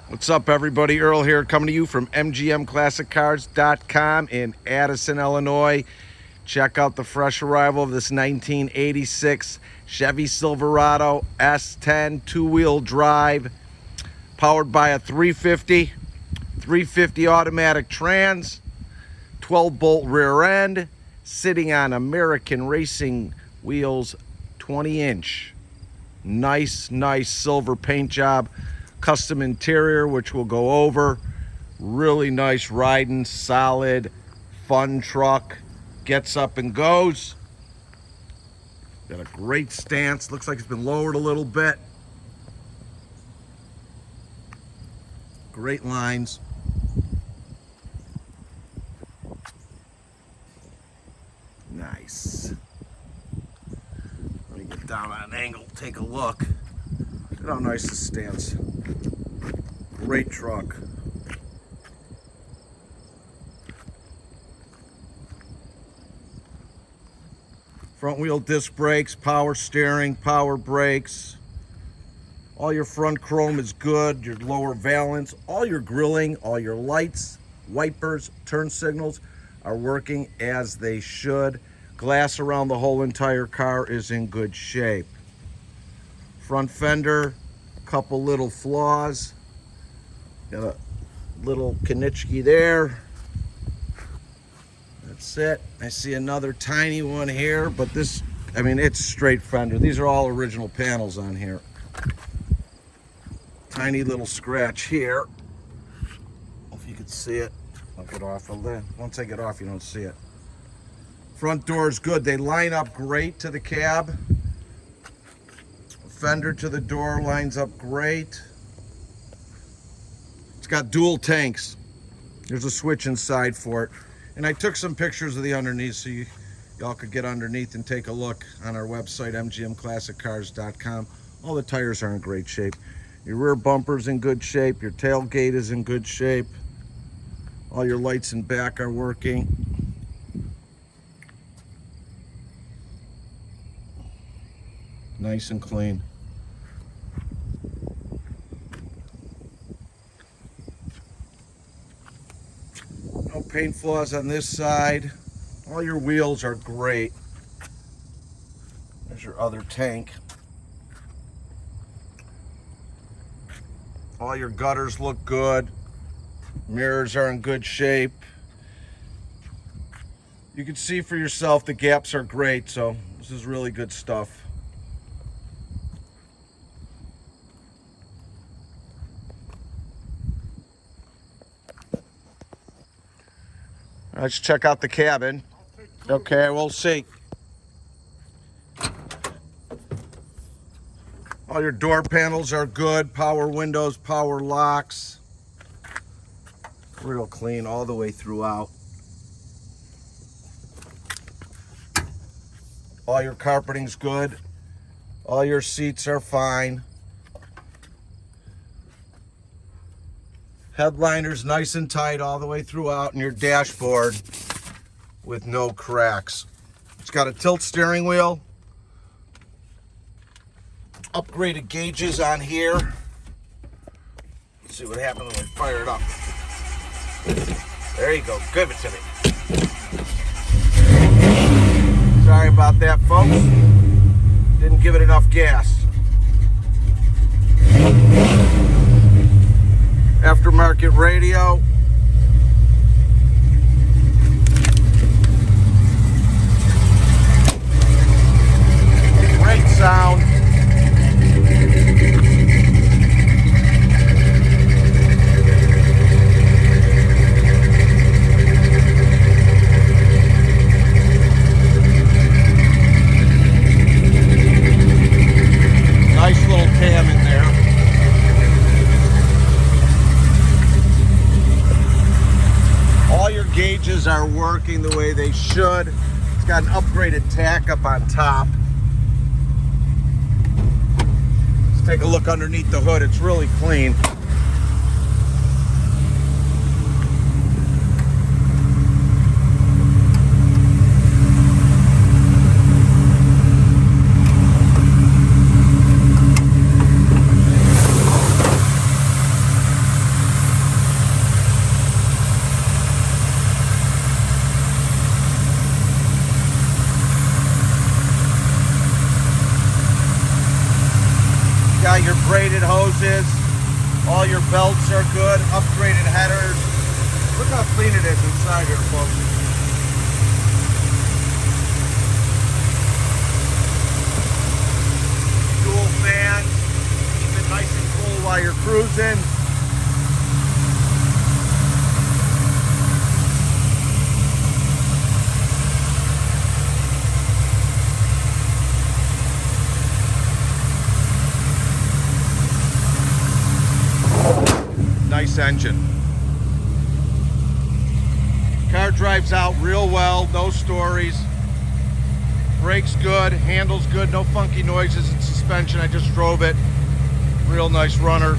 What's up, everybody? Earl here, coming to you from MGMClassicCars.com in Addison, Illinois. Check out the fresh arrival of this 1986 Chevy Silverado S10 two-wheel drive, powered by a 350 automatic trans, 12-bolt rear end, sitting on American Racing wheels, 20-inch. Nice silver paint job. Custom interior, which we'll go over. Really nice riding, solid, fun truck. Gets up and goes. Got a great stance. Looks like it's been lowered a little bit. Great lines. Nice. Let me get down on an angle, take a look. Look at how nice this stands. Great truck. Front wheel disc brakes, power steering, power brakes. All your front chrome is good, your lower valance, all your grilling, all your lights, wipers, turn signals are working as they should. Glass around the whole entire car is in good shape. Front fender, couple little flaws. Got a little Kanichki there. That's it. I see another tiny one here, but this, I mean, it's straight fender. These are all original panels on here. Tiny little scratch here. If you could see it, I'll get off of that. Once I get off, you don't see it. Front door is good. They line up great to the cab. Fender to the door lines up great. It's got dual tanks. There's a switch inside for it. And I took some pictures of the underneath so y'all could get underneath and take a look on our website, mgmclassiccars.com. All the tires are in great shape. Your rear bumper's in good shape. Your tailgate is in good shape. All your lights in back are working. Nice and clean. No paint flaws on this side. All your wheels are great. There's your other tank. All your gutters look good. Mirrors are in good shape. You can see for yourself the gaps are great, so this is really good stuff. Let's check out the cabin. Okay, we'll see. All your door panels are good. Power windows, power locks. Real clean all the way throughout. All your carpeting's good. All your seats are fine. Headliner's nice and tight all the way throughout, and your dashboard with no cracks. It's got a tilt steering wheel. Upgraded gauges on here. Let's see what happens when we fire it up. There you go. Give it to me. Sorry about that, folks. Didn't give it enough gas. Aftermarket radio. Great sound. Nice little cam in there. All your gauges are working the way they should. It's got an upgraded tack up on top. Let's take a look underneath the hood. It's really clean. hoses. All your belts are good. Upgraded headers. Look how clean it is inside here, folks. Dual fans. Keep it nice and cool while you're cruising. Nice engine. Car drives out real well, no stories. Brakes good, handles good, no funky noises in suspension. I just drove it. Real nice runner.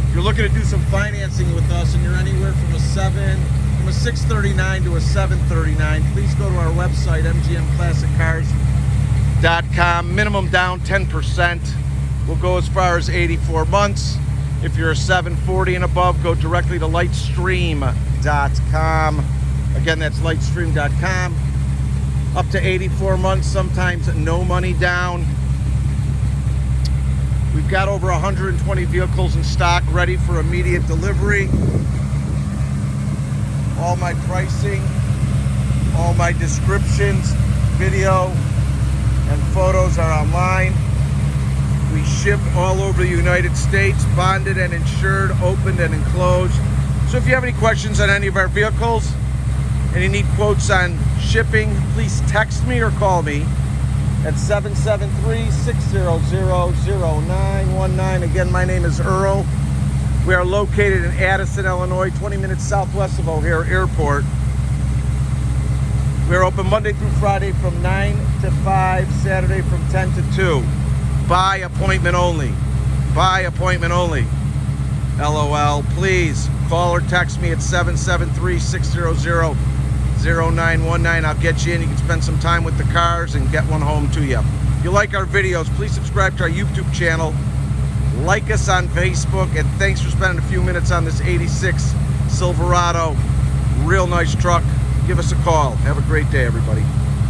If you're looking to do some financing with us and you're anywhere from a 639 to a 739, please go to our website, mgmclassiccars.com. Minimum down 10%. We'll go as far as 84 months. If you're a 740 and above, go directly to lightstream.com. Again, that's lightstream.com. Up to 84 months, sometimes no money down. We've got over 120 vehicles in stock ready for immediate delivery. All my pricing, all my descriptions, video, and photos are online. We ship all over the United States, bonded and insured, opened and enclosed. So if you have any questions on any of our vehicles and you need quotes on shipping, please text me or call me at 773-600-0919. Again, my name is Earl. We are located in Addison, Illinois, 20 minutes southwest of O'Hare Airport. We are open Monday through Friday from 9 to 5, Saturday from 10 to 2. By appointment only. By appointment only. LOL. Please call or text me at 773-600-0919. I'll get you in. You can spend some time with the cars and get one home to you. If you like our videos, please subscribe to our YouTube channel. Like us on Facebook. And thanks for spending a few minutes on this 86 Silverado. Real nice truck. Give us a call. Have a great day, everybody.